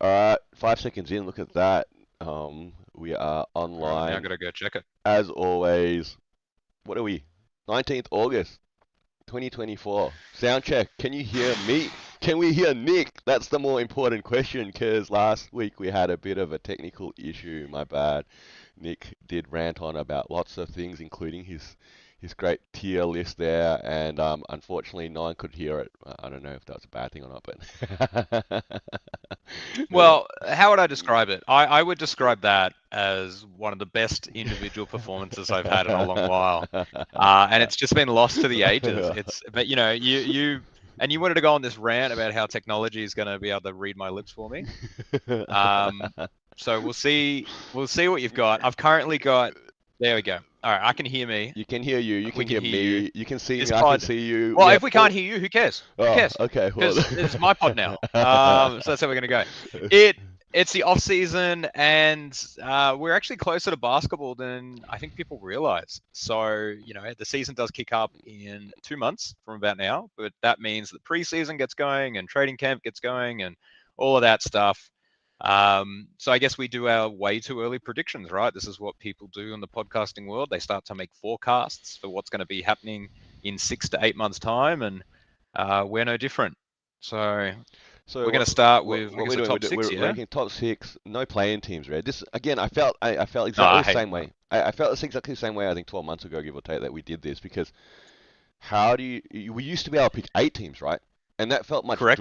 All right, 5 seconds in. Look at that. We are All right, now I online gotta go check it. as always. What are we? 19th August, 2024. Sound check. Can you hear me? Can we hear Nick? That's the more important question because last week we had a bit of a technical issue. My bad. Nick did rant on about lots of things, including his great tier list there, and unfortunately, no one could hear it. I don't know if that was a bad thing or not, but Well, how would I describe it? I would describe that as one of the best individual performances I've had in a long while. And it's just been lost to the ages. But you wanted to go on this rant about how technology is going to be able to read my lips for me. Um, so we'll see what you've got. I've currently got, there we go. All right, I can hear me. You can hear you. You We can can hear hear you. me. You can see This me. I can pod, see you. We well, have if we can't all. hear you, who cares? Who Oh, cares? okay. Well. Because it's my pod now. So that's how we're gonna go. It it's the off season, and we're actually closer to basketball than I think people realize. So the season does kick up in 2 months from about now, but that means the preseason gets going and training camp gets going and all of that stuff. So I guess we do our way too early predictions, right? This is what people do in the podcasting world. They start to make forecasts for what's going to be happening in 6 to 8 months' time, and we're no different. So So we're going what to start what with, I what we're guess, the doing? top six, We're yeah? ranking top six. No playing teams, right? This again. I felt No, exactly I the hate same that. way. I felt exactly the same way. I think 12 months ago, give or take, that we did this because how do we used to be able to pick 8 teams, right? And Correct.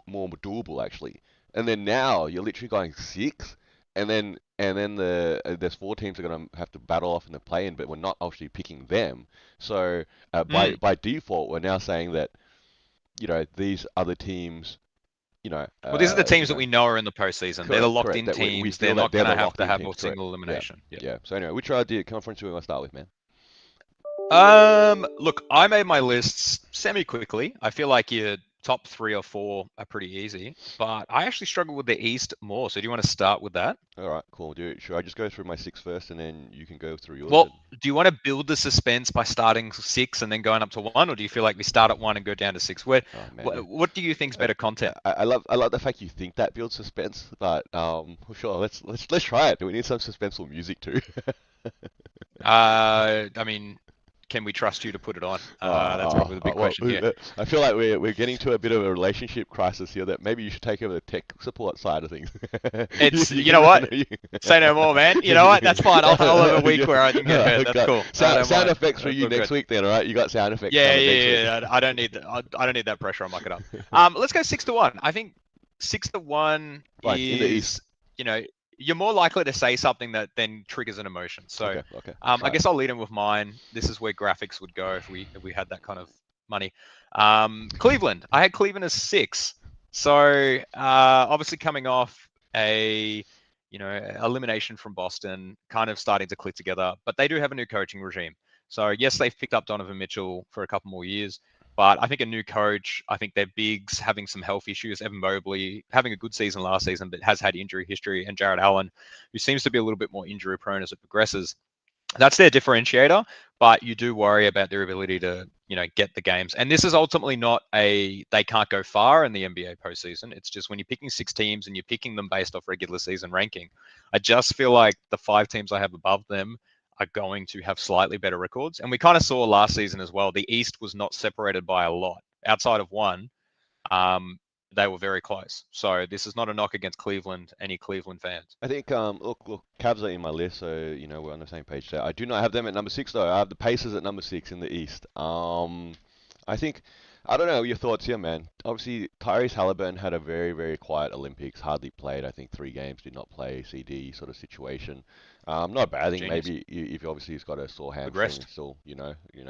more doable actually. And then now you're literally going six, and then there's 4 teams that are gonna have to battle off in the play-in, but we're not actually picking them. So by Mm. by default, we're now saying that these other teams, Well, these are the teams that we know are in the postseason. They're the correct locked-in that we teams. They're feel that not they're going the to have locked to in have a teams, correct? single Yeah, elimination. Yeah. yeah. So anyway, which idea conference do we want to start with, man? Look, I made my lists semi quickly. I feel like your top 3 or 4 are pretty easy, but I actually struggle with the East more. So do you want to start with that? All right, cool. Should I just go through my six first, and then you can go through yours? Well, do you want to build the suspense by starting 6 and then going up to 1, or do you feel like we start at 1 and go down to 6? Oh man, What do you think's I, better content? I love the fact you think that builds suspense, but well, sure, let's try it. Do we need some suspenseful music too? I mean, can we trust you to put it on? That's probably the big Well, question here. I feel like we're getting to a bit of a relationship crisis here. That maybe you should take over the tech support side of things. It's, You you can know run. what? Say no more, man. You know what? That's fine. I'll have a week Yeah. where I can get hurt. That's Got cool. I sound don't sound mind. effects for That's you all next good. week then, all right? You got sound effects Yeah, coming next week. yeah, yeah. I don't need that. I don't need that pressure. I'll muck it up. Let's go 6 to 1. I think 6 to 1 Right, in the east. is, you know, you're more likely to say something that then triggers an emotion. So, Okay, okay, I try it. guess I'll lead in with mine. This is where graphics would go if we had that kind of money. Cleveland. I had Cleveland as 6. So, obviously coming off a elimination from Boston, kind of starting to click together. But they do have a new coaching regime. So yes, they've picked up Donovan Mitchell for a couple more years, but I think a new coach, I think their bigs having some health issues. Evan Mobley having a good season last season, but has had injury history, and Jared Allen, who seems to be a little bit more injury prone as it progresses. That's their differentiator, but you do worry about their ability to, get the games. And this is ultimately not they can't go far in the NBA postseason. It's just when you're picking 6 teams and you're picking them based off regular season ranking, I just feel like the 5 teams I have above them are going to have slightly better records. And we kind of saw last season as well. The East was not separated by a lot outside of one. Um, they were very close. So this is not a knock against Cleveland, any Cleveland fans. I think look, Cavs are in my list, so we're on the same page there. I do not have them at number six though. I have the Pacers at number six in the East. I think I don't know your thoughts here, man. Obviously, Tyrese Halliburton had a very very quiet Olympics. Hardly played. I think 3 games. Did not play. CD sort of situation. Not a bad thing. Genius. Maybe if obviously he's got a sore Good hamstring and rest. still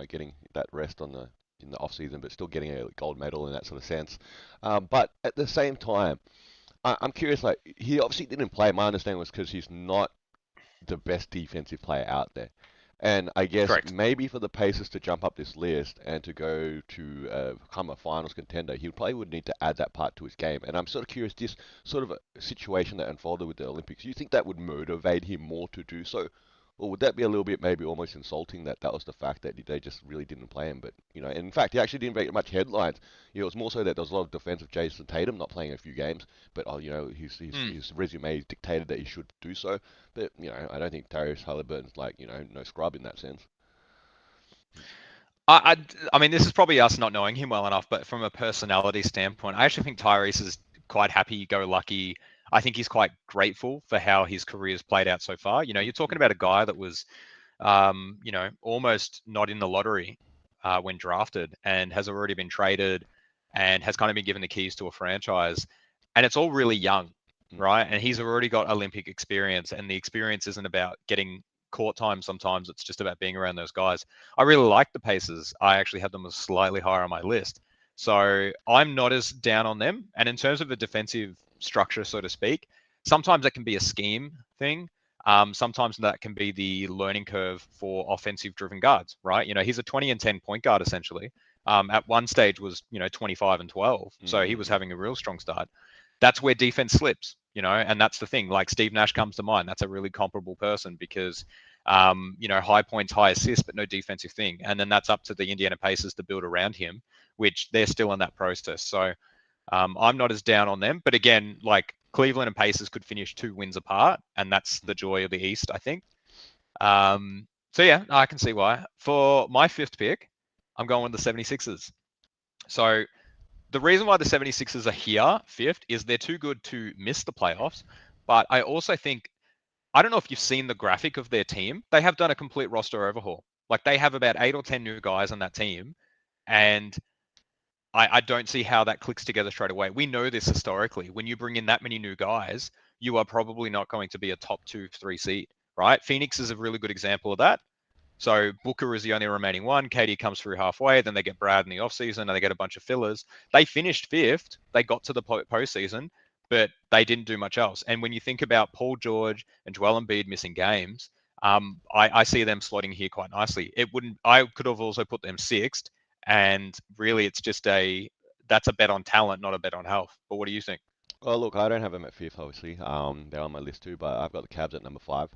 getting that rest on the in the off season, but still getting a gold medal in that sort of sense. But at the same time. I'm curious, like, he obviously didn't play. My understanding was because he's not the best defensive player out there. And I guess Correct. maybe for the Pacers to jump up this list and to go to become a finals contender, he probably would need to add that part to his game. And I'm sort of curious, this sort of a situation that unfolded with the Olympics, do you think that would motivate him more to do so? Or would that be a little bit maybe almost insulting that that was the fact that they just really didn't play him? But and in fact, he actually didn't make much headlines. It was more so that there was a lot of defense of Jason Tatum not playing a few games, but his Hmm. his resume dictated that he should do so. But I don't think Tyrese Halliburton's like no scrub in that sense. I mean, this is probably us not knowing him well enough, but from a personality standpoint, I actually think Tyrese is quite happy-go-lucky. I think he's quite grateful for how his career's played out so far. You're talking about a guy that was, almost not in the lottery when drafted and has already been traded and has kind of been given the keys to a franchise. And it's all really young, Mm, right? And he's already got Olympic experience, and the experience isn't about getting court time sometimes, it's just about being around those guys. I really like the Pacers. I actually have them as slightly higher on my list. So I'm not as down on them. And in terms of a defensive structure, so to speak, sometimes that can be a scheme thing. Sometimes that can be the learning curve for offensive driven guards, right? He's a 20 and 10 point guard essentially. At one stage was, 25 and 12. mm, So he mm, was mm. having a real strong start. That's where defense slips, and that's the thing. Like Steve Nash comes to mind. That's a really comparable person because, high points, high assists, but no defensive thing. And then that's up to the Indiana Pacers to build around him, which they're still in that process. So I'm not as down on them. But again, like Cleveland and Pacers could finish 2 wins apart, and that's the joy of the East, I think. So yeah, I can see why. For my fifth pick, I'm going with the 76ers. So the reason why the 76ers are here fifth is they're too good to miss the playoffs. But I also think, I don't know if you've seen the graphic of their team. They have done a complete roster overhaul. Like they have about 8 or 10 new guys on that team. And I don't see how that clicks together straight away. We know this historically. When you bring in that many new guys, you are probably not going to be a top 2, 3 seed, right? Phoenix is a really good example of that. So Booker is the only remaining one. Katie comes through halfway. Then they get Brad in the offseason and they get a bunch of fillers. They finished fifth. They got to the postseason, but they didn't do much else. And when you think about Paul George and Joel Embiid missing games, I see them slotting here quite nicely. It wouldn't. I could have also put them sixth, and really, it's just that's a bet on talent, not a bet on health. But what do you think? Well, look, I don't have them at fifth, obviously. They're on my list too, but I've got the Cavs at number five.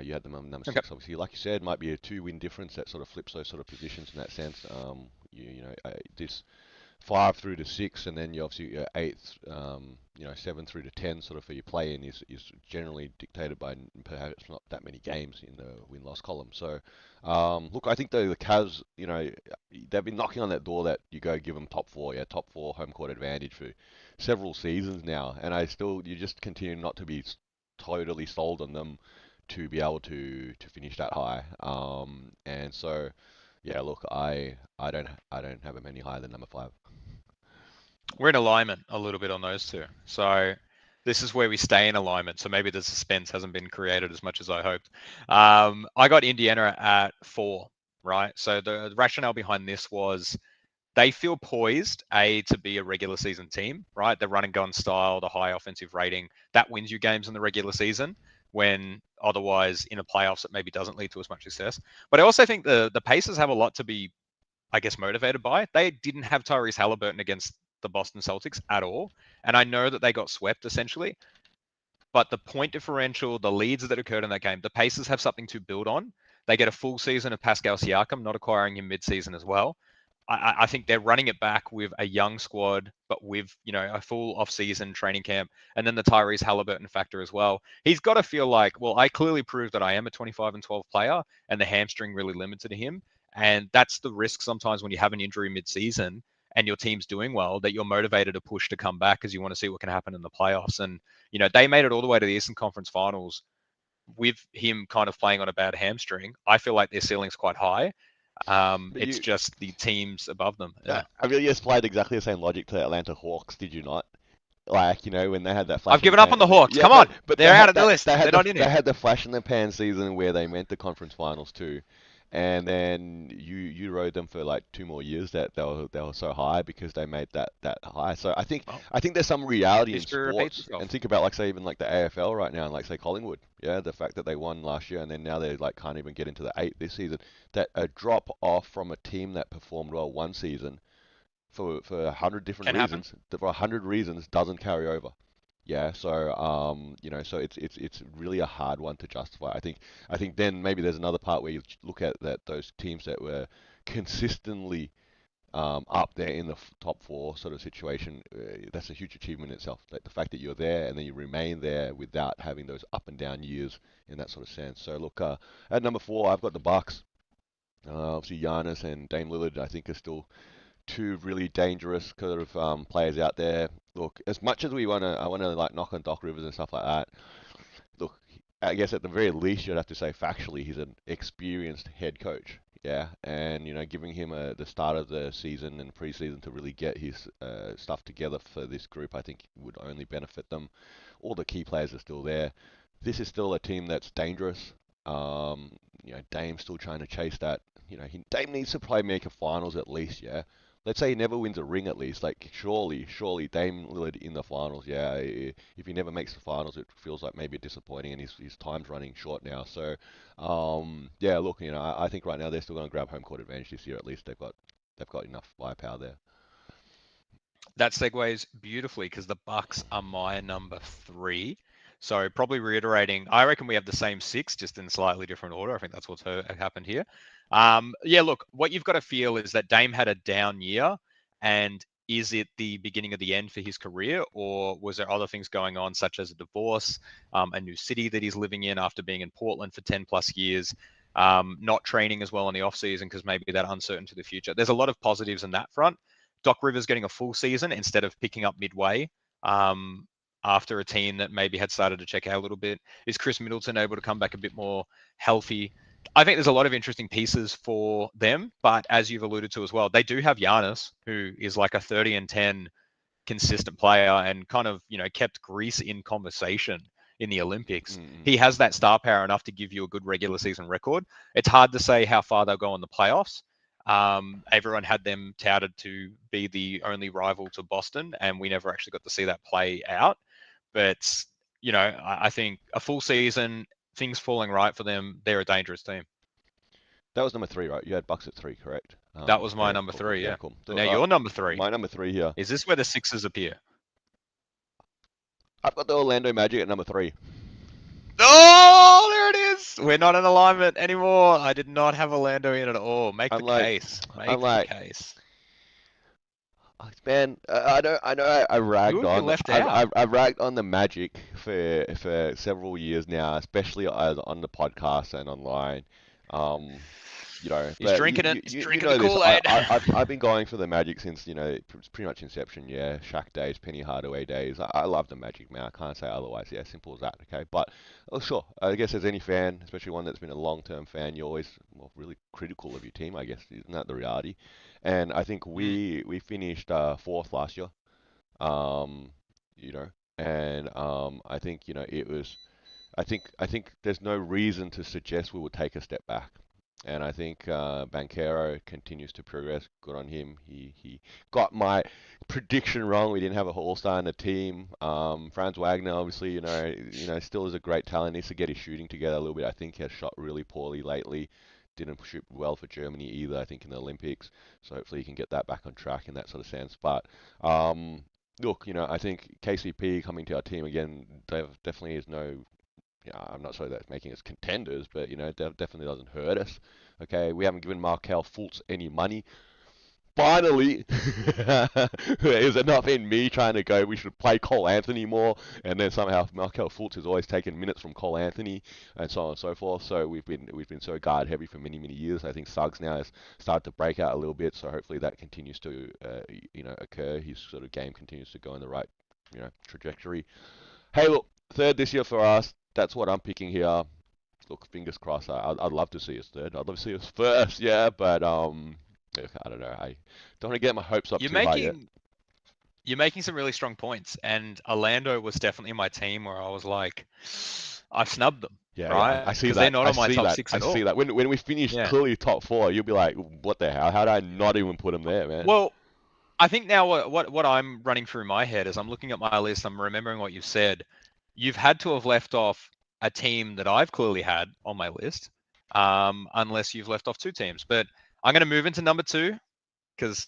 You had them on number Okay. six, obviously. Like you said, might be a two-win difference that sort of flips those sort of positions in that sense. This 5 through to 6, and then you obviously your eighth, 7 through to 10, sort of for your play-in is generally dictated by perhaps not that many games in the win-loss column. So, look, I think the Cavs, they've been knocking on that door that you go give them top four, yeah, top four home court advantage for several seasons now, and you just continue not to be totally sold on them to be able to finish that high. And so. Yeah, look, I don't have them any higher than number five. We're in alignment a little bit on those two. So this is where we stay in alignment. So maybe the suspense hasn't been created as much as I hoped. I got Indiana at 4, right? So the rationale behind this was they feel poised, to be a regular season team, right? The run and gun style, the high offensive rating, that wins you games in the regular season when otherwise in a playoffs it maybe doesn't lead to as much success. But I also think the Pacers have a lot to be, I guess, motivated by. They didn't have Tyrese Halliburton against the Boston Celtics at all. And I know that they got swept essentially, but the point differential, the leads that occurred in that game, the Pacers have something to build on. They get a full season of Pascal Siakam, not acquiring him mid-season as well. I think they're running it back with a young squad, but with a full off-season training camp, and then the Tyrese Halliburton factor as well. He's got to feel like, well, I clearly proved that I am a 25 and 12 player, and the hamstring really limited him. And that's the risk sometimes when you have an injury mid-season and your team's doing well, that you're motivated to push to come back because you want to see what can happen in the playoffs. And they made it all the way to the Eastern Conference Finals with him kind of playing on a bad hamstring. I feel like their ceiling's quite high. But It's just the teams above them. Yeah. I really just applied exactly the same logic to the Atlanta Hawks, did you not? Like, when they had that flash I've in the given up pan. on the Hawks. Yeah, Come on. but they They're out had of the that list. They're not in they here. had the flash in the pan season where they went to conference finals too, and then you rode them for like 2 more years that they were so high because they made that high. So Well, I think there's some reality in history repeats sports, itself. and think about like say even like the AFL right now, and like say Collingwood, yeah, the fact that they won last year and then now they like can't even get into the eight this season. That a drop off from a team that performed well one season for 100 different Can happen. reasons, for 100 reasons doesn't carry over. Yeah, so so it's really a hard one to justify. I think then maybe there's another part where you look at that those teams that were consistently up there in the top four sort of situation. That's a huge achievement in itself. Like the fact that you're there and then you remain there without having those up and down years in that sort of sense. So look, at number four, I've got the Bucks. Obviously, Giannis and Dame Lillard, I think, are still two really dangerous kind of players out there. Look, as much as I want to like knock on Doc Rivers and stuff like that. Look, I guess at the very least you'd have to say factually he's an experienced head coach. Yeah, and giving him the start of the season and preseason to really get his stuff together for this group, I think would only benefit them. All the key players are still there. This is still a team that's dangerous. Dame's still trying to chase that. Dame needs to play make a finals at least. Yeah, let's say he never wins a ring at least. Like surely Dame Lillard in the finals. Yeah, if he never makes the finals, it feels like maybe disappointing, and his time's running short now. So, yeah, look, I think right now they're still going to grab home court advantage this year. At least they've got enough firepower there. That segues beautifully because the Bucks are my number three. So probably reiterating, I reckon we have the same six, just in slightly different order. I think that's what's happened here. Yeah, look, what you've got to feel is that Dame had a down year, and is it the beginning of the end for his career, or was there other things going on, such as a divorce, a new city that he's living in after being in Portland for 10 plus years, not training as well in the off season because maybe that uncertain to the future. There's a lot of positives in that front. Doc Rivers getting a full season instead of picking up midway um, after a team that maybe had started to check out a little bit. Is Chris Middleton able to come back a bit more healthy? I think there's a lot of interesting pieces for them, but as you've alluded to as well, they do have Giannis, who is like a 30 and 10 consistent player and kind of, kept Greece in conversation in the Olympics. Mm-mm. He has that star power enough to give you a good regular season record. It's hard to say how far they'll go in the playoffs. Everyone had them touted to be the only rival to Boston, and we never actually got to see that play out. But, I think a full season, things falling right for them, they're a dangerous team. That was number three, right? You had Bucks at three, correct? That was my Yeah, number cool, cool. three, Yeah, yeah. cool. And So, now your number three. my number three here. Is this where the Sixers appear? I've got the Orlando Magic at number three. Oh, there it is. We're not in alignment anymore. I did not have Orlando in at all. Make I'm the like, case. I'm Make the like, case. man, I know I Who ragged have you on, left out? I've ragged on the Magic for several years now, especially on the podcast and online. Um, He's but drinking it. He's you drinking the know this. I, Kool-Aid. I I've been going for the Magic since pretty much inception. Yeah, Shaq days, Penny Hardaway days. I love the Magic, man. I can't say otherwise. Yeah, simple as that. Okay, but sure. I guess as any fan, especially one that's been a long-term fan, you're always really critical of your team. I guess isn't that the reality? And I think Mm. we finished fourth last year. Um, you know, and I think it was. I think there's no reason to suggest we would take a step back. And I think Banchero continues to progress. Good on him. He got my prediction wrong. We didn't have a All-Star in the team. Franz Wagner, obviously, still is a great talent. Needs to get his shooting together a little bit. I think he has shot really poorly lately. Didn't shoot well for Germany either. I think in the Olympics. So hopefully he can get that back on track in that sort of sense. But look, I think KCP coming to our team again, definitely is no. I'm not sure that's making us contenders, but it definitely doesn't hurt us. Okay, we haven't given Markel Fultz any money. Finally, is it not been me trying to go? We should play Cole Anthony more, and then somehow Markel Fultz has always taken minutes from Cole Anthony, and so on and so forth. So we've been so guard heavy for many years. I think Suggs now has started to break out a little bit. So hopefully that continues to occur. His sort of game continues to go in the right trajectory. Hey, look, third this year for us. That's what I'm picking here. Look, fingers crossed. I'd love to see us third. I'd love to see us first, yeah, but I don't know. I don't want to get my hopes up You're too high yet. making you're making some really strong points, and Orlando was definitely my team where I was like, I've snubbed them, Yeah, yeah, I right? see Because they're that. not I on my see top that. six I at see all. that. When we finish Yeah. clearly top four, you'll be like, what the hell? How did I not even put them there, man? Well, I think now what I'm running through my head is I'm looking at my list. I'm remembering what you've said. You've had to have left off a team that I've clearly had on my list, unless you've left off two teams. But I'm going to move into number two because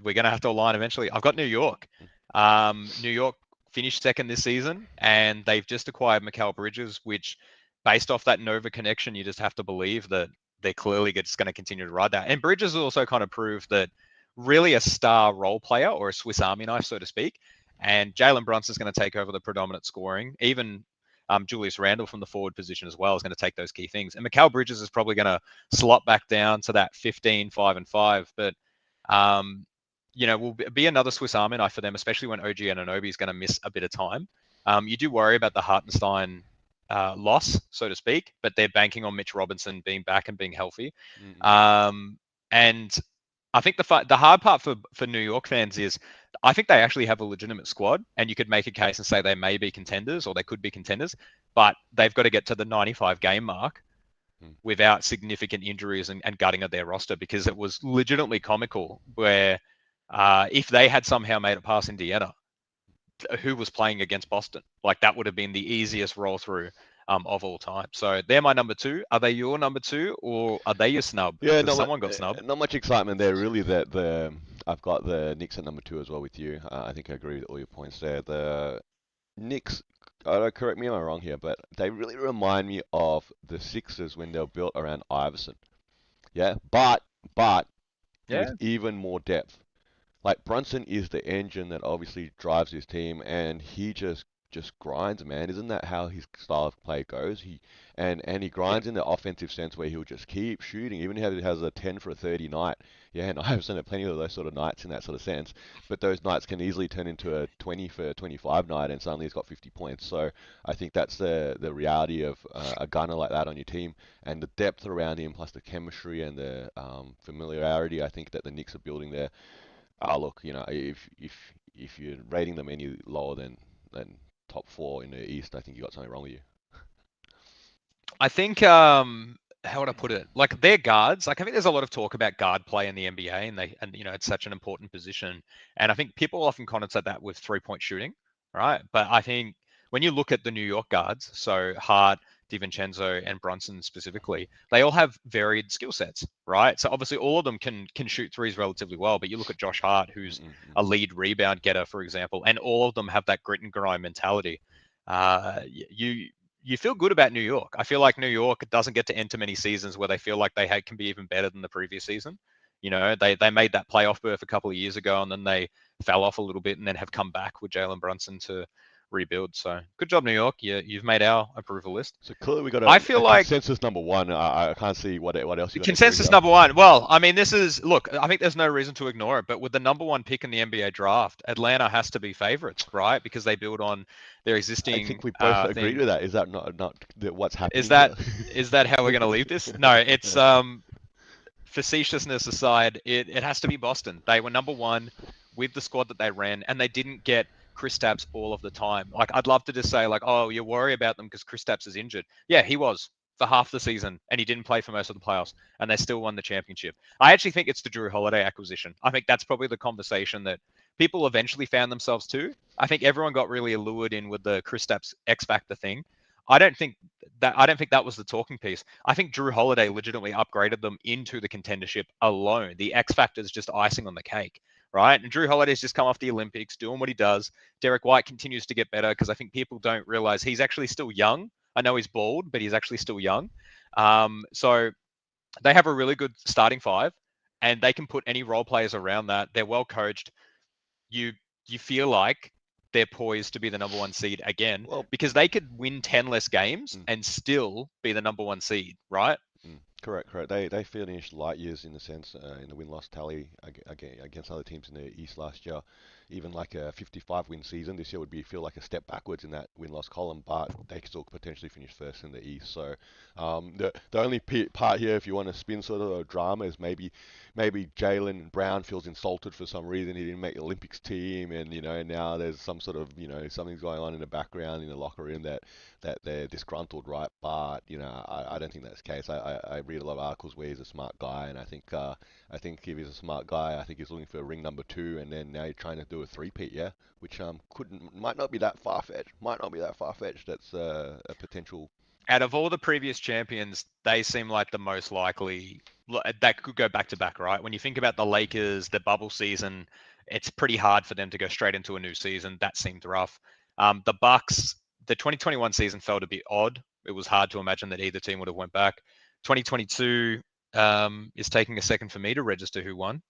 we're going to have to align eventually. I've got New York. New York finished second this season, and they've just acquired Mikal Bridges, which, based off that Nova connection, you just have to believe that they're clearly just going to continue to ride that. And Bridges also kind of proved that really a star role player or a Swiss Army knife, so to speak. And Jalen Brunson's going to take over the predominant scoring. Even Julius Randle from the forward position as well is going to take those key things. And Mikal Bridges is probably going to slot back down to that 15, 5, and 5. But, will be another Swiss Army knife for them, especially when OG Anunoby is going to miss a bit of time. You do worry about the Hartenstein loss, so to speak, but they're banking on Mitch Robinson being back and being healthy. And I think the hard part for New York fans is I think they actually have a legitimate squad, and you could make a case and say they may be contenders or they could be contenders, but they've got to get to the 95 game mark without significant injuries and gutting of their roster, because it was legitimately comical where if they had somehow made it past Indiana, who was playing against Boston? Like, that would have been the easiest roll through of all time. So they're my number two. Are they your number two, or are they your snub? Yeah, Because someone got snubbed. not much excitement there really. That I've got the Knicks at number two as well with you. I think I agree with all your points there. The Knicks, correct me if I'm wrong here, but they really remind me of the Sixers when they were built around Iverson. Yeah, but with Yeah. even more depth. Like, Brunson is the engine that obviously drives his team, and he just grinds, man. Isn't that how his style of play goes? And he Yeah. grinds in the offensive sense where he'll just keep shooting, even if he has a 10 for a 30 night. Yeah, and I've seen plenty of those sort of nights in that sort of sense. But those nights can easily turn into a 20 for 25 night, and suddenly he's got 50 points. So I think that's the reality of a gunner like that on your team, and the depth around him, plus the chemistry and the familiarity. I think that the Knicks are building there. Look, if you're rating them any lower than top four in the East, I think you got something wrong with you. I think how would I put it? Like, their guards. Like, I think there's a lot of talk about guard play in the NBA, and it's such an important position. And I think people often connotate that with 3-point shooting, right? But I think when you look at the New York guards, so Hart, DiVincenzo, and Brunson specifically, they all have varied skill sets, right? So obviously all of them can shoot threes relatively well. But you look at Josh Hart, who's a lead rebound getter, for example, and all of them have that grit and grind mentality. You feel good about New York. I feel like New York doesn't get to enter many seasons where they feel like can be even better than the previous season. They made that playoff berth a couple of years ago, and then they fell off a little bit, and then have come back with Jalen Brunson to rebuild. So good job, New York. You've made our approval list. So clearly we got I a feel like consensus number one. I can't see what else you're gonna do consensus here. number one. Well, I mean, look, I think there's no reason to ignore it, but with the number one pick in the NBA draft, Atlanta has to be favorites, right? Because they build on their I existing think we both agreed thing. with that. Is that not what's Is happening here? that is that how we're going to leave this? No, it's facetiousness aside, it has to be Boston. They were number one with the squad that they ran, and they didn't get Kristaps all of the time. Like, I'd love to just say, like, oh, you worry about them because Kristaps is injured. Yeah, he was for half the season, and he didn't play for most of the playoffs, and they still won the championship. I actually think it's the Drew Holiday acquisition. I think that's probably the conversation that people eventually found themselves to. I think everyone got really allured in with the Kristaps X Factor thing. I don't think that was the talking piece. I think Drew Holiday legitimately upgraded them into the contendership alone. The X factor is just icing on the cake, right? And Drew Holiday's just come off the Olympics, doing what he does. Derek White continues to get better, because I think people don't realize he's actually still young. I know he's bald, but he's actually still young. So they have a really good starting five, and they can put any role players around that. They're well coached. You you feel like they're poised to be the number one seed again, Well, because they could win 10 less games mm, and still be the number one seed, right? correct. They finished light years in the sense in the win-loss tally against other teams in the East last year. Even like a 55 win season this year would feel like a step backwards in that win-loss column, but they could still potentially finish first in the East. So the only part here, if you want to spin sort of a drama, is maybe Jalen Brown feels insulted for some reason. He didn't make the Olympics team, and now there's some sort of something's going on in the background in the locker room that they're disgruntled, right? But I don't think that's the case. I read a lot of articles where he's a smart guy, and I think if he's a smart guy, I think he's looking for ring number two, and then now you're trying to do a three-peat, yeah, which might not be that far-fetched. Might not be that far-fetched. That's a potential. Out of all the previous champions, they seem like the most likely that could go back to back, right? When you think about the Lakers, the bubble season, it's pretty hard for them to go straight into a new season. That seemed rough. The Bucks, the 2021 season felt a bit odd. It was hard to imagine that either team would have went back. 2022 is taking a second for me to register who won.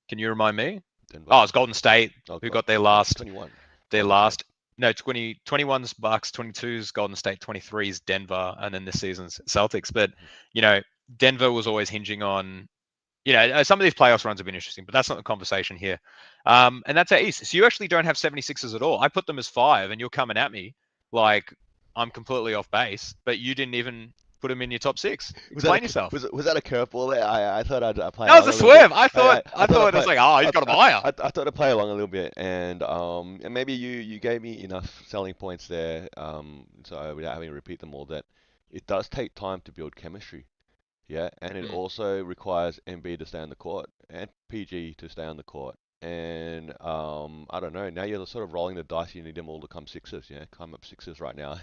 Can you remind me? Denver. Oh, it's Golden State Oh, who God. got their No, last 21. their Golden last State. no 2021's Bucks, 22's Golden State, 23's Denver, and then this season's Celtics. But Denver was always hinging on some of these playoffs runs have been interesting, but that's not the conversation here. And that's our East. So you actually don't have 76ers at all. I put them as 5, and you're coming at me like I'm completely off base, but you didn't even put them in your top 6. Explain yourself. Was that a curveball there? I thought I'd play That was along a a little bit. swerve. I thought it was like, oh, he's got them higher. I thought I'd play along a little bit, and maybe you gave me enough selling points there, so without having to repeat them all, that it does take time to build chemistry. Yeah, and it also requires MB to stay on the court and PG to stay on the court. And I don't know. Now you're sort of rolling the dice. You need them all to come sixes. Yeah, come up sixes right now.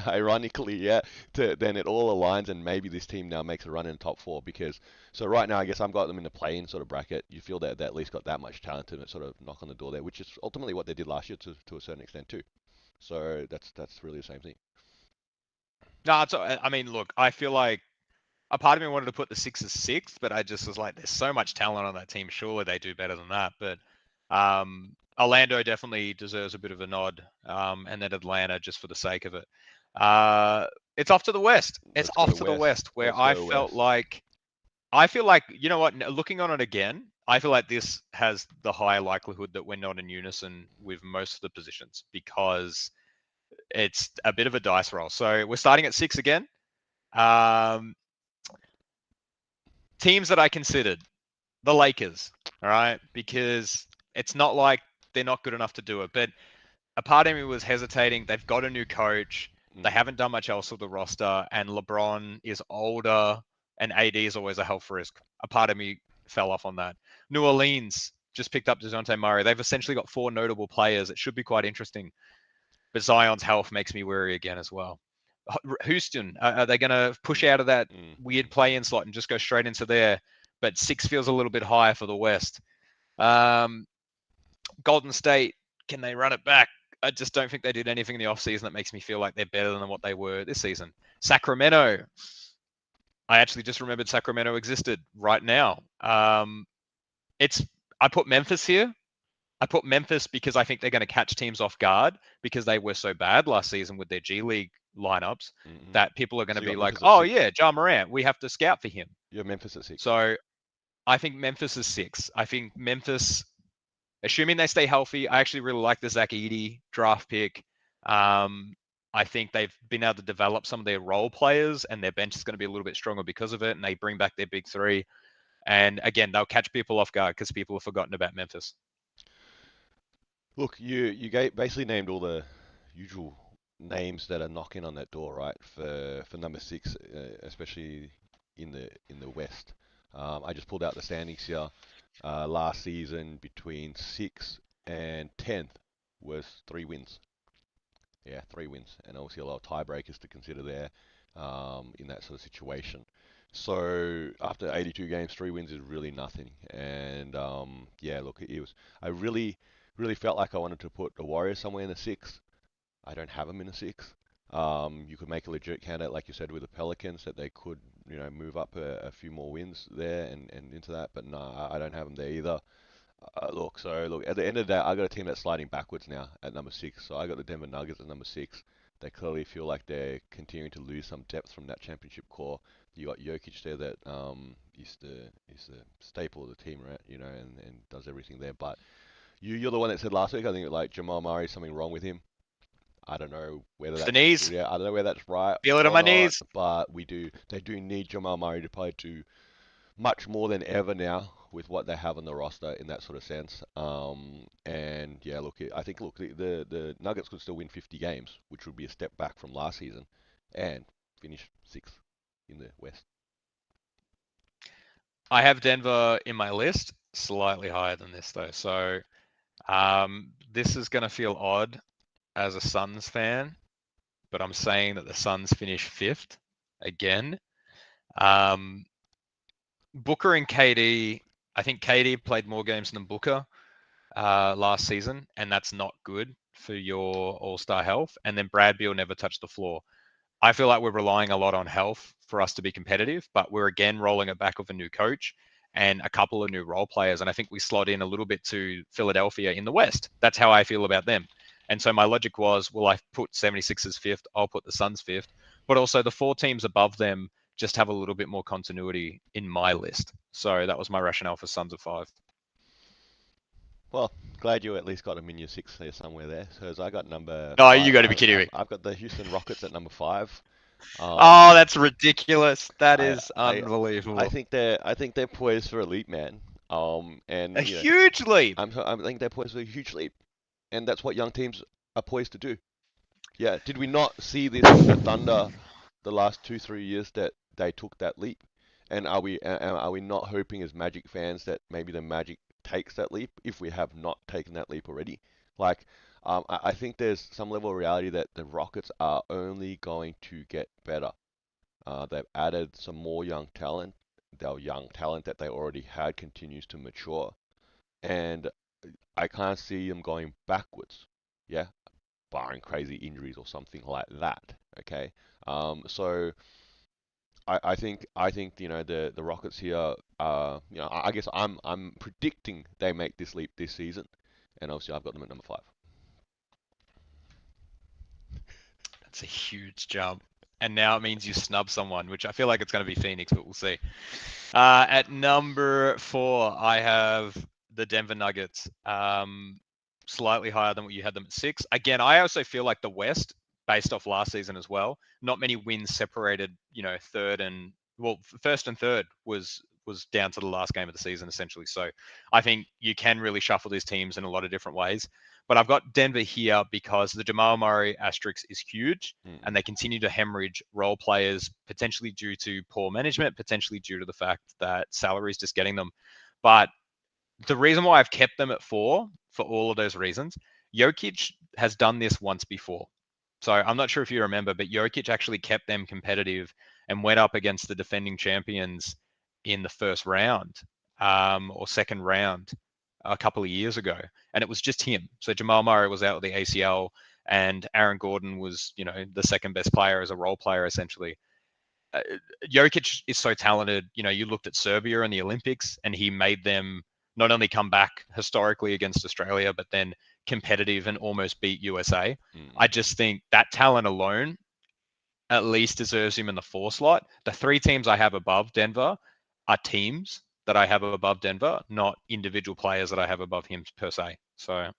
Ironically, yeah. Then it all aligns, and maybe this team now makes a run in the top 4. Because so right now, I guess I've got them in the play-in sort of bracket. You feel that they at least got that much talent and it sort of knock on the door there, which is ultimately what they did last year to a certain extent too. So that's really the same thing. No, I mean, look, I feel like a part of me wanted to put the Sixers 6th, but I just was like, there's so much talent on that team. Surely they do better than that. But Orlando definitely deserves a bit of a nod, and then Atlanta just for the sake of it. It's off to the West. It's Let's off go to the West. West, where Let's I go felt West. like, you know what, looking on it again, I feel like this has the higher likelihood that we're not in unison with most of the positions because it's a bit of a dice roll. So we're starting at 6 again. Teams that I considered, the Lakers, all right, because it's not like they're not good enough to do it. But a part of me was hesitating. They've got a new coach. They haven't done much else with the roster, and LeBron is older, and AD is always a health risk. A part of me fell off on that. New Orleans just picked up DeJounte Murray. They've essentially got 4 notable players. It should be quite interesting. But Zion's health makes me wary again as well. Houston, are they going to push out of that weird play-in slot and just go straight into there? But 6 feels a little bit higher for the West. Golden State, can they run it back? I just don't think they did anything in the offseason that makes me feel like they're better than what they were this season. Sacramento, I actually just remembered Sacramento existed right now. I put Memphis here. I put Memphis because I think they're going to catch teams off guard because they were so bad last season with their G League lineups that people are going to be like, oh, yeah, Ja Morant, we have to scout for him. You have Memphis at 6. So I think Memphis is 6. I think Memphis, assuming they stay healthy, I actually really like the Zach Edey draft pick. I think they've been able to develop some of their role players, and their bench is going to be a little bit stronger because of it, and they bring back their big 3. And again, they'll catch people off guard because people have forgotten about Memphis. Look, you basically named all the usual names that are knocking on that door, right? For number 6, especially in the West. I just pulled out the standings here. Last season, between 6th and 10th was 3 wins. Yeah, 3 wins, and obviously a lot of tiebreakers to consider there in that sort of situation. So after 82 games, 3 wins is really nothing. And yeah, look, it was. I really felt like I wanted to put the Warriors somewhere in the 6th. I don't have them in the 6th. You could make a legit candidate, like you said, with the Pelicans, that they could, move up a few more wins there and into that. But no, I don't have them there either. Look, at the end of the day, I got a team that's sliding backwards now at number 6. So I got the Denver Nuggets at number 6. They clearly feel like they're continuing to lose some depth from that championship core. You got Jokic there that is the staple of the team, right? And does everything there. But you're the one that said last week, I think, like Jamal Murray, something wrong with him. I don't know whether It's that's the knees. I don't know whether that's right Feel it on or my not, knees. but they do need Jamal Murray to play to much more than ever now with what they have on the roster in that sort of sense. And yeah, I think the Nuggets could still win 50 games, which would be a step back from last season, and finish 6th in the West. I have Denver in my list, slightly higher than this though. So this is going to feel odd as a Suns fan, but I'm saying that the Suns finish 5th again. Booker and KD, I think KD played more games than Booker. last season, and that's not good for your all-star health. And then Brad Beal never touched the floor. I feel like we're relying a lot on health for us to be competitive, but we're again rolling it back with a new coach and a couple of new role players. And I think we slot in a little bit to Philadelphia in the West. That's how I feel about them. And so my logic was, well, I put 76ers fifth, I'll put the Suns fifth, but also the four teams above them just have a little bit more continuity in my list. So that was my rationale for Suns of five. Well, glad you at least got them in your six there somewhere there. Because I got number Oh, you five. got to be kidding me. I've got the Houston Rockets at number five. Oh, Um, that's ridiculous. That I is I unbelievable. I think they're poised for a leap, man. A And huge leap. I think they're poised for a huge leap, and that's what young teams are poised to do. Yeah, did we not see this with the Thunder the last 2 3 years that they took that leap? And are we not hoping as Magic fans that maybe the Magic takes that leap if we have not taken that leap already? Like, I think there's some level of reality that the Rockets are only going to get better. They've added some more young talent. Their young talent that they already had continues to mature, and I can't see them going backwards. Yeah, barring crazy injuries or something like that. Okay, so I think the Rockets here. I guess I'm predicting they make this leap this season, and obviously I've got them at number five. That's a huge jump. And now it means you snub someone, which I feel like it's going to be Phoenix, but we'll see. At number four, I have the Denver Nuggets, slightly higher than what you had them at six. Again, I also feel like the West, based off last season as well, not many wins separated. Third and well, first and third was down to the last game of the season essentially. So I think you can really shuffle these teams in a lot of different ways. But I've got Denver here because the Jamal Murray asterisk is huge, and Mm-mm. they continue to hemorrhage role players, potentially due to poor management, potentially due to the fact that salary is just getting them. But the reason why I've kept them at four, for all of those reasons, Jokic has done this once before. So I'm not sure if you remember, but Jokic actually kept them competitive and went up against the defending champions in the first round, or second round, a couple of years ago, and it was just him. So Jamal Murray was out with the ACL, and Aaron Gordon was, the second best player as a role player essentially. uh, Jokic is so talented. You looked at Serbia in the Olympics, and he made them not only come back historically against Australia, but then competitive and almost beat USA. I Mm-mm. just think that talent alone at least deserves him in the four slot. The three teams I have above Denver are teams that I have above Denver, not individual players that I have above him per se. So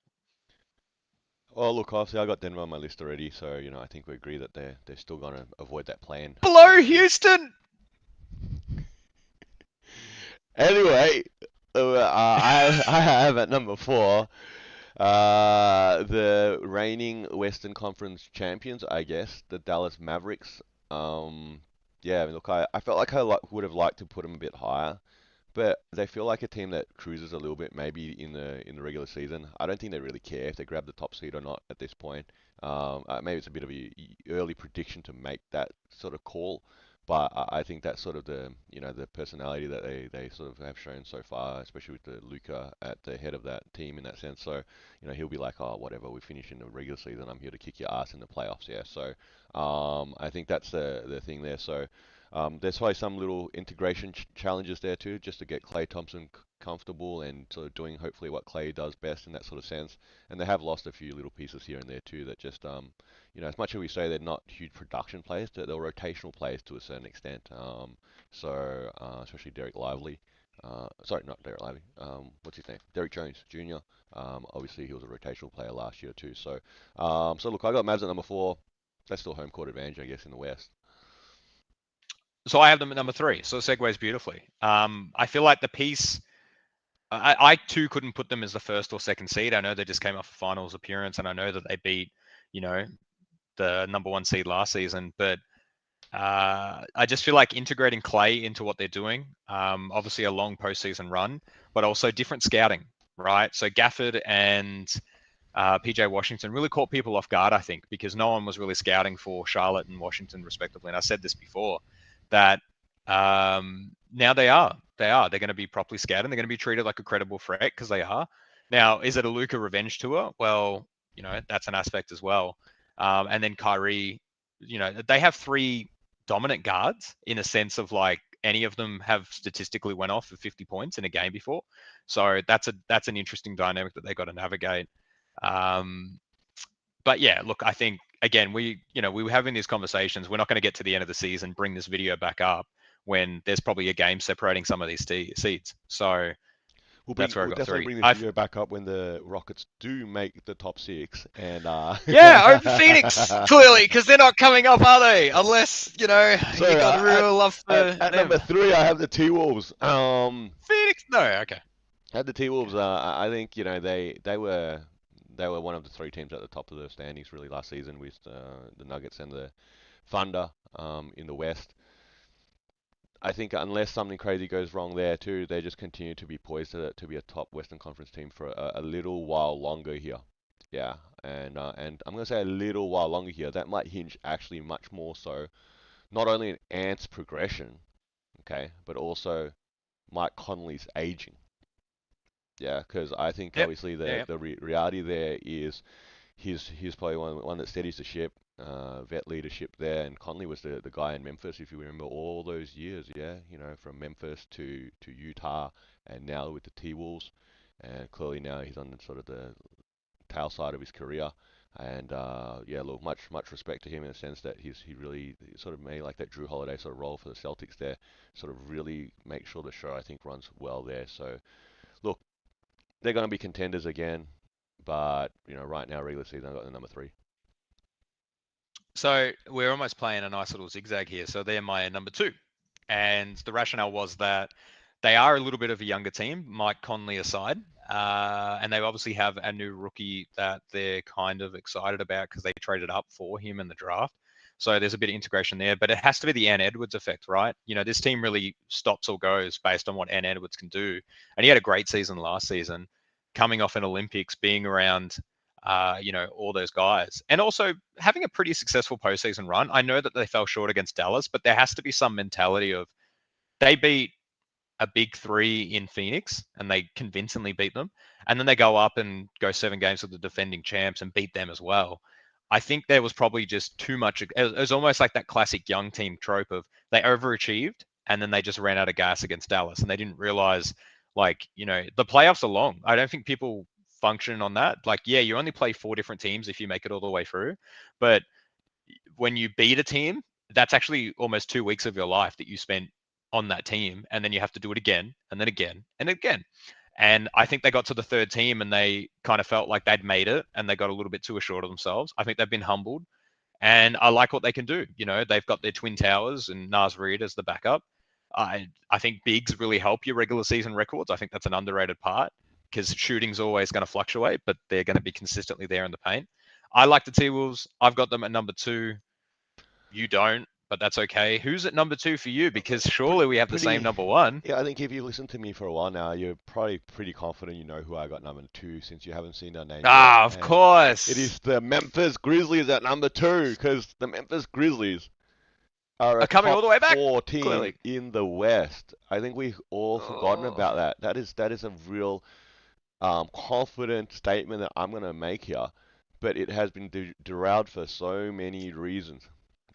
Well, look, obviously I got Denver on my list already, so I think we agree that they're still going to avoid that plan. below Houston. Anyway, I have at number four the reigning Western Conference champions, I guess, the Dallas Mavericks. Um, yeah, look, I felt like would have liked to put them a bit higher, but they feel like a team that cruises a little bit, maybe in the regular season. I don't think they really care if they grab the top seed or not at this point. Maybe it's a bit of a early prediction to make that sort of call, but I think that's sort of the personality that they sort of have shown so far, especially with the Luca at the head of that team in that sense. So he'll be like, oh, whatever, we finish in the regular season. I'm here to kick your ass in the playoffs. Yeah. So I think that's the thing there. So. There's probably some little integration challenges there too, just to get Clay Thompson comfortable and sort of doing hopefully what Clay does best in that sort of sense. And they have lost a few little pieces here and there too that just as much as we say they're not huge production players, they're rotational players to a certain extent. Especially Derek Lively. Sorry, not Derek Lively. What's his name? Derek Jones Jr. Obviously he was a rotational player last year too. So look, I got Mavs at number four. That's still home court advantage, I guess, in the West. So I have them at number three. So it segues beautifully. I feel like the piece. I too couldn't put them as the first or second seed. I know they just came off a finals appearance, and I know that they beat, you know, the number one seed last season. But I just feel like integrating Clay into what they're doing. Obviously, a long postseason run, but also different scouting, right? So Gafford and PJ Washington really caught people off guard, I think, because no one was really scouting for Charlotte and Washington, respectively. And I said this before that now they are. They're going to be properly scouted. They're going to be treated like a credible threat because they are. Now, is it a Luka revenge tour? Well, that's an aspect as well. And then Kyrie, they have three dominant guards in a sense of like any of them have statistically went off for 50 points in a game before. So that's an interesting dynamic that they got to navigate. Um, but yeah, look, I think again we were having these conversations. We're not going to get to the end of the season, bring this video back up when there's probably a game separating some of these seeds. So that's where I We'll got definitely three. bring this I've video back up when the Rockets do make the top six, and Yeah, over Phoenix, clearly, because they're not coming up, are they? Unless, so you got real love for at them. number three, I have the T Wolves. Phoenix? No, okay. Had the T Wolves. I think they were one of the three teams at the top of the standings really last season with the Nuggets and the Thunder in the West. I think unless something crazy goes wrong there too, they just continue to be poised to be a top Western Conference team for a little while longer here. Yeah, and I'm gonna say a little while longer here. That might hinge actually much more so not only in Ant's progression, okay, but also Mike Conley's aging. Yeah, because I think Yep. obviously Yeah, the yeah. reality there is he's probably one that steadies the ship, vet leadership there. And Conley was the guy in Memphis, if you remember all those years. Yeah, from Memphis to Utah, and now with the T Wolves, and clearly now he's on sort of the tail side of his career. And yeah, look, much respect to him in the sense that he really sort of made like that Drew Holiday sort of role for the Celtics there, sort of really make sure the show I think runs well there. So look, they're going to be contenders again, but right now regular season I got the number three. So we're almost playing a nice little zigzag here. So they're my number two. And the rationale was that they are a little bit of a younger team, Mike Conley aside. And they obviously have a new rookie that they're kind of excited about because they traded up for him in the draft. So there's a bit of integration there, but it has to be the Ant Edwards effect, right? This team really stops or goes based on what Ant Edwards can do. And he had a great season last season, coming off an Olympics, being around all those guys. And also having a pretty successful postseason run. I know that they fell short against Dallas, but there has to be some mentality of they beat a big three in Phoenix and they convincingly beat them. And then they go up and go 7 games with the defending champs and beat them as well. I think there was probably just too much. It was almost like that classic young team trope of they overachieved and then they just ran out of gas against Dallas and they didn't realize, like, the playoffs are long. I don't think people function on that. Like, yeah, you only play 4 different teams if you make it all the way through. But when you beat a team, that's actually almost 2 weeks of your life that you spent on that team, and then you have to do it again, and then again, and again. And I think they got to the third team and they kind of felt like they'd made it and they got a little bit too assured of themselves. I think they've been humbled and I like what they can do. They've got their twin towers and Nas Reed as the backup. I think bigs really help your regular season records. I think that's an underrated part because shooting's always going to fluctuate, but they're going to be consistently there in the paint. I like the T Wolves. I've got them at number two. You don't, but that's okay. Who's at number two for you? Because surely we have the same Pretty. number one. Yeah, I think if you listen to me for a while now, you're probably pretty confident you know who I got number two since you haven't seen their names yet. Ah, of And it course. is the Memphis Grizzlies at number two because the Memphis Grizzlies are a Are coming all top the way back, four team clearly. in the West. I think we've all forgotten Oh, about that. That is a real confident statement that I'm going to make here, but it has been derailed for so many reasons.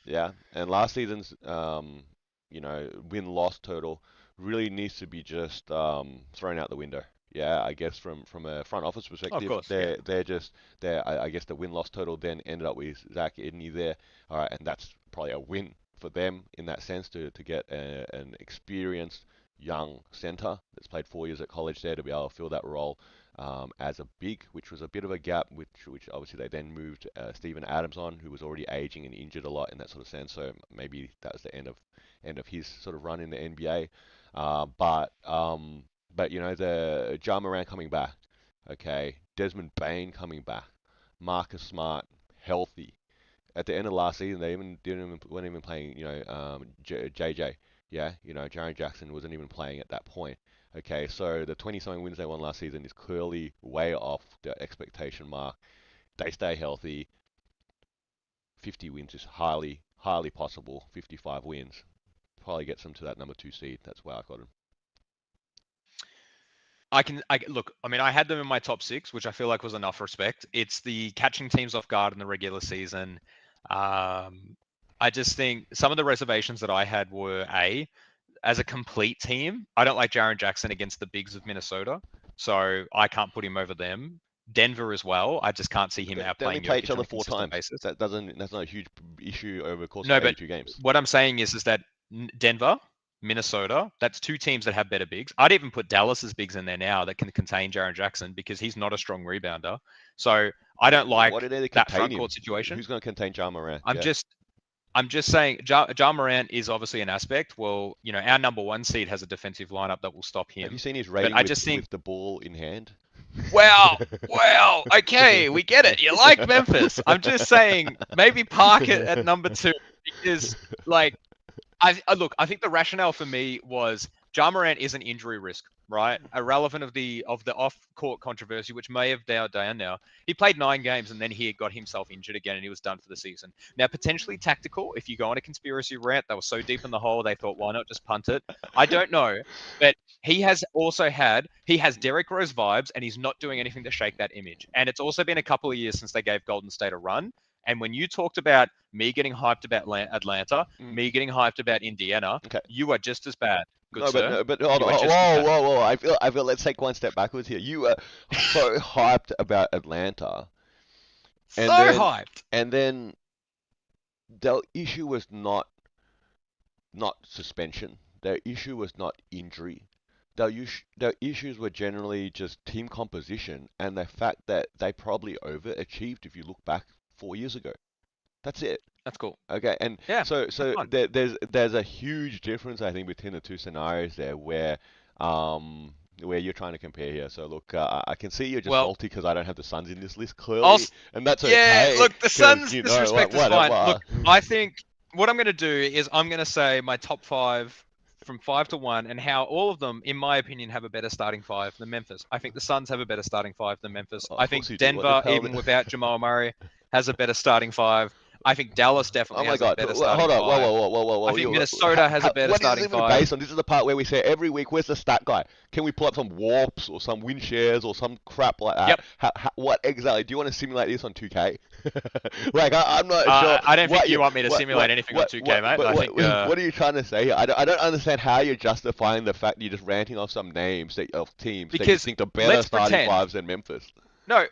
Yeah, and last season's win-loss total really needs to be just thrown out the window. Yeah, I guess from a front office of perspective, course, yeah. I guess the win-loss total then ended up with Zach Edney there. All right, and that's probably a win for them in that sense to get an experienced young center that's played 4 years at college there to be able to fill that role as a big, which was a bit of a gap, which obviously they then moved Steven Adams on, who was already aging and injured a lot in that sort of sense. So maybe that was the end of his sort of run in the NBA. But the Ja Morant coming back, okay, Desmond Bain coming back, Marcus Smart healthy. At the end of last season, they even didn't even weren't even playing, JJ. Yeah, Jaren Jackson wasn't even playing at that point. Okay, so the 20 something wins they won last season is clearly way off the expectation mark. They stay healthy. 50 wins is highly, highly possible. 55 wins probably gets them to that number two seed. That's why I got them. look. I mean, I had them in my top six, which I feel like was enough respect. It's the catching teams off guard in the regular season. Um, I just think some of the reservations that I had were as a complete team, I don't like Jaren Jackson against the bigs of Minnesota, so I can't put him over them. Denver as well. I just can't see him They only outplaying play each Jokic on other a four consistent times. basis. That's not a huge issue over the course of No, but 82 games. what I'm saying is that Denver, Minnesota, that's two teams that have better bigs. I'd even put Dallas's bigs in there now that can contain Jaren Jackson because he's not a strong rebounder. So I don't What like are they to that contain front him? court situation. Who's going to contain Ja Morant? I'm Yeah. just I'm just saying, Ja Morant is obviously an aspect. Well, our number one seed has a defensive lineup that will stop Have you him. seen his But rating I just think, with the ball in hand? wow, okay, we get it. You like Memphis. I'm just saying, maybe park it at number two because, like, look. I think the rationale for me was Ja Morant is an injury risk, right? Irrelevant of the off court controversy, which may have dialed down now. He played 9 games and then he got himself injured again and he was done for the season. Now, potentially tactical. If you go on a conspiracy rant, they were so deep in the hole they thought, why not just punt it? I don't know, but he has Derrick Rose vibes and he's not doing anything to shake that image. And it's also been a couple of years since they gave Golden State a run. And when you talked about me getting hyped about Atlanta, Mm, me getting hyped about Indiana, okay. you are just as bad, good sir. No, but hold You on. are just as Whoa, bad. whoa, whoa. I feel. Let's take one step backwards here. You were so hyped about Atlanta, So and then hyped. and then the issue was not suspension. Their issue was not injury. Their issues were generally just team composition and the fact that they probably overachieved if you look back 4 years ago. That's it. That's cool. Okay, and Yeah, that's so fun. there's a huge difference I think between the two scenarios there where you're trying to compare here. So look, I can see you're just Well, salty because I don't have the Suns in this list I'll. clearly, and that's Yeah, okay look, the because Suns you know disrespect is fine. Look, whatever. I think what I'm going to do is I'm going to say my top five from 5 to 1 and how all of them, in my opinion, have a better starting five than Memphis. I think the Suns have a better starting five than Memphis. I Of think course you do. What the Denver, hell? even without Jamal Murray, has a better starting five. I think Dallas Oh definitely my has a God! better Hold starting on! Whoa! five. Whoa! Whoa! Whoa! Whoa! I Whoa! think Minnesota has a better What is this starting even five. based on? This is the part where we say every week, "Where's the stat guy?" Can we pull up some warps or some win shares or some crap like that? Yep. What exactly? Do you want to simulate this on 2K? Like I'm not sure I don't think what you want me to simulate anything on 2K, mate. I think what are you trying to say here? I don't understand how you're justifying the fact that you're just ranting off some names of teams that you because think are better let's starting pretend. fives than Memphis. No,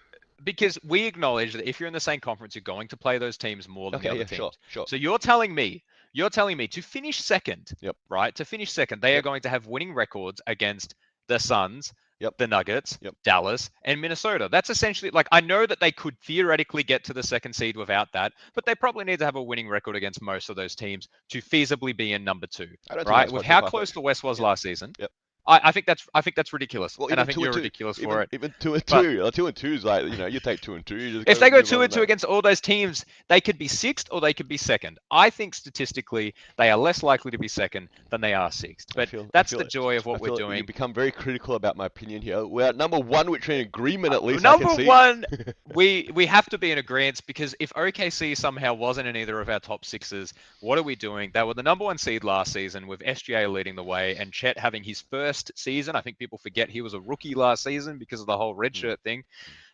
because we acknowledge that if you're in the same conference, you're going to play those teams more than the Okay, other yeah, sure, teams. sure. So you're telling me to finish second, Yep, right? To finish second, they are yep, going to have winning records against the Suns, yep, the Nuggets, yep. Dallas, and Minnesota. That's essentially like I know that they could theoretically get to the second seed without that, but they probably need to have a winning record against most of those teams to feasibly be in number two, I don't think right? that's With far too how close far-fetched. the West was Yep, last season, yep. I think that's ridiculous, Well, and I even think two and you're two, ridiculous for it. even two and But two, 2 and 2 is like you take 2 and 2, you just if go they go move two on and from two that. against all those teams, they could be sixth or they could be second. I think statistically they are less likely to be second than they are sixth. But that's the joy of I what we're feel you doing. become very critical about my opinion here. We're at number one, which we're in agreement at least. I can Number see. one, we have to be in agreement because if OKC somehow wasn't in either of our top sixes, what are we doing? They were the number one seed last season with SGA leading the way and Chet having his first season. I think people forget he was a rookie last season because of the whole red Mm. shirt thing.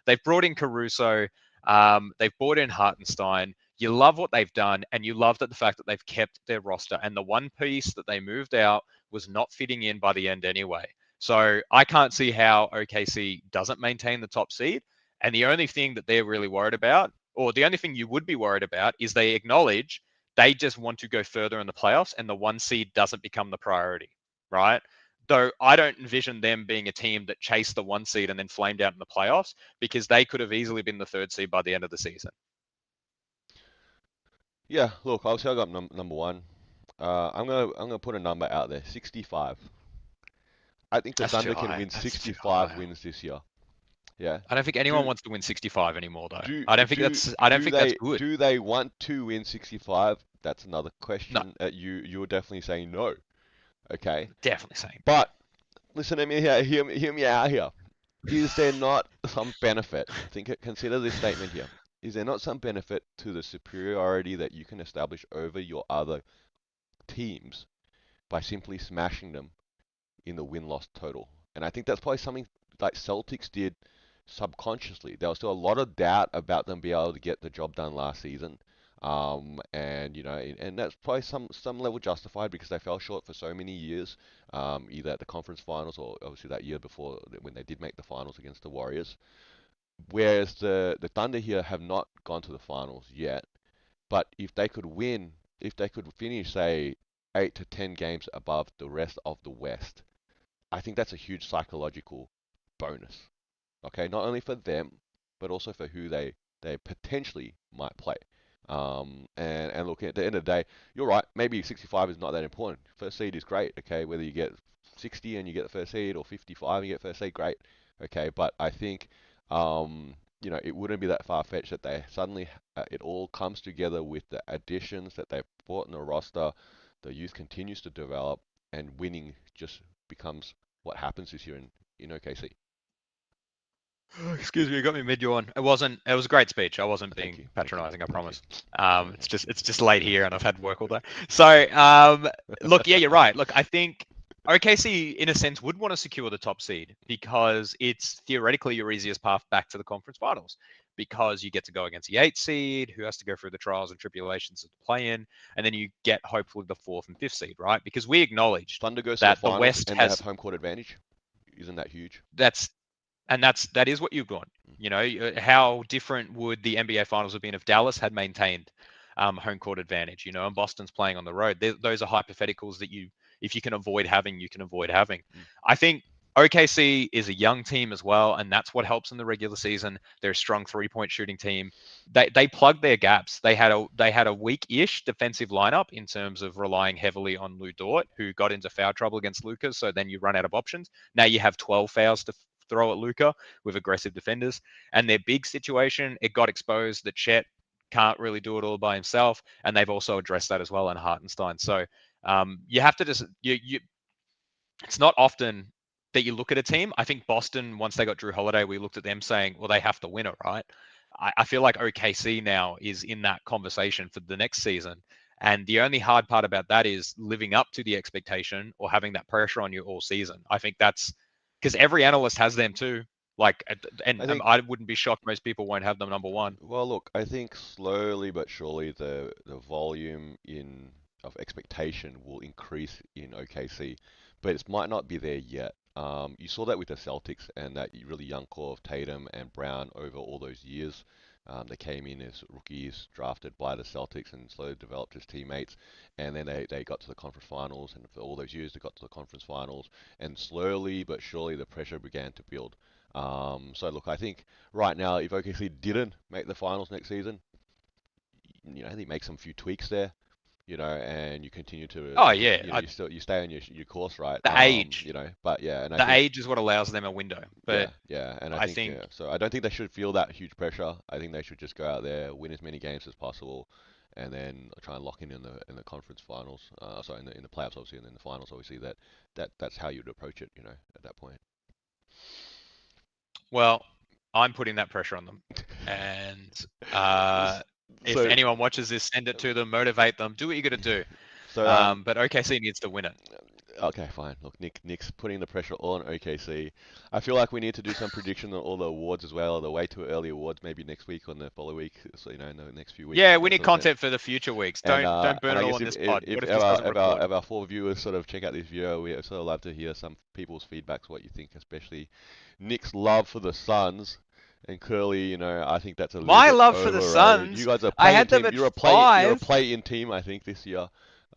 They've brought in Caruso. They've brought in Hartenstein. You love what they've done, and you love that the fact that they've kept their roster. And the one piece that they moved out was not fitting in by the end anyway. So I can't see how OKC doesn't maintain the top seed. And the only thing that they're really worried about, or the only thing you would be worried about, is they acknowledge they just want to go further in the playoffs, and the one seed doesn't become the priority, right? Though I don't envision them being a team that chased the one seed and then flamed out in the playoffs because they could have easily been the third seed by the end of the season. Yeah, look, I'll say I got number one. I'm gonna put a number out there, 65. I think the That's too Thunder can high. win That's too 65 high. wins this year. Yeah. I don't think anyone Do wants to win 65 anymore, though. do I don't think do that's. I don't do think that's they good. do they want to win 65? That's another No, question. You're definitely saying no. Okay. definitely saying. But listen to me here. Hear me out here. Is there not some benefit? Consider this statement here. Is there not some benefit to the superiority that you can establish over your other teams by simply smashing them in the win-loss total? And I think that's probably something like Celtics did subconsciously. There was still a lot of doubt about them being able to get the job done last season. And and that's probably some level justified because they fell short for so many years, either at the conference finals or obviously that year before when they did make the finals against the Warriors. Whereas the Thunder here have not gone to the finals yet. But if they could win, if they could finish, say, 8 to 10 games above the rest of the West, I think that's a huge psychological bonus. Okay, not only for them, but also for who they potentially might play. And look, at the end of the day, you're right. Maybe 65 is not that important. First seed is great. Okay, whether you get 60 and you get the first seed, or 55 and you get first seed, great. Okay, but I think it wouldn't be that far fetched that they suddenly it all comes together with the additions that they've brought in the roster. The youth continues to develop, and winning just becomes what happens this year in OKC. Excuse me, you got me mid yawn. It was a great speech. I wasn't Thank being you. patronizing, I promise. You. It's just late here and I've had work all day. So, look, yeah, you're right. Look, I think OKC in a sense would want to secure the top seed because it's theoretically your easiest path back to the conference finals because you get to go against the 8th seed who has to go through the trials and tribulations of the play-in, and then you get hopefully the 4th and 5th seed, right? Because we acknowledged Thunder goes to the that the finals West and they have has home court advantage. Isn't that huge? that is what you'd want. You know, how different would the NBA Finals have been if Dallas had maintained home court advantage? You know, and Boston's playing on the road. Those are hypotheticals that if you can avoid having, you can avoid having. I think OKC is a young team as well, and that's what helps in the regular season. They're a strong 3-point shooting team. They plugged their gaps. They had a weak-ish defensive lineup in terms of relying heavily on Lou Dort, who got into foul trouble against Luka. So then you run out of options. Now you have 12 fouls to throw at Luka with aggressive defenders. And their big situation, it got exposed that Chet can't really do it all by himself, and they've also addressed that as well in Hartenstein. So you have to just it's not often that you look at a team. I think Boston, once they got Drew Holiday, we looked at them saying, well, they have to win it, right? I feel like OKC now is in that conversation for the next season. And the only hard part about that is living up to the expectation or having that pressure on you all season. I think that's because every analyst has them too. Like, I and think. I wouldn't be shocked most people won't have them number one. Well, look, I think slowly but surely the volume in of expectation will increase in OKC, but it might not be there yet. You saw that with the Celtics and that really young core of Tatum and Brown over all those years. They came in as rookies drafted by the Celtics and slowly developed as teammates. And then they got to the conference finals, and for all those years they got to the conference finals. And slowly but surely the pressure began to build. So look, I think right now if OKC didn't make the finals next season, they make some few tweaks there, and you continue to, Oh yeah, you stay on your course, right? the age, But yeah, and I the think age is what allows them a window. yeah, But yeah, and I I think think so. I don't think they should feel that huge pressure. I think they should just go out there, win as many games as possible, and then try and lock in the conference finals. Sorry, in the playoffs obviously, and then the finals obviously. That's how you'd approach it, at that point. Well, I'm putting that pressure on them. And if So, anyone watches this, send it to them, motivate them, do what you got to do. so But OKC needs to win it. okay, fine. Look, Nick's putting the pressure on OKC. I feel like we need to do some prediction on all the awards as well. The way too early awards, maybe next week or the following week. So in the next few weeks. Yeah, we need sort of thing. content for the future weeks. And Don't burn and it I all guess on if this pod. if, What if if this our doesn't if our record? if our 4 viewers sort of check out this video, we sort of love to hear some people's feedbacks, what you think, especially Nick's love for the Suns. And clearly, I think that's a little My bit love for the overrated. You Suns, guys are I playing had them team. at You're a 5. play-in team, I think, this year.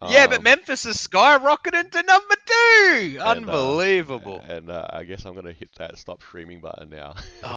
Yeah, but Um, Memphis has skyrocketed to number 2. and uh, Unbelievable. and I guess I'm gonna hit that stop streaming button now.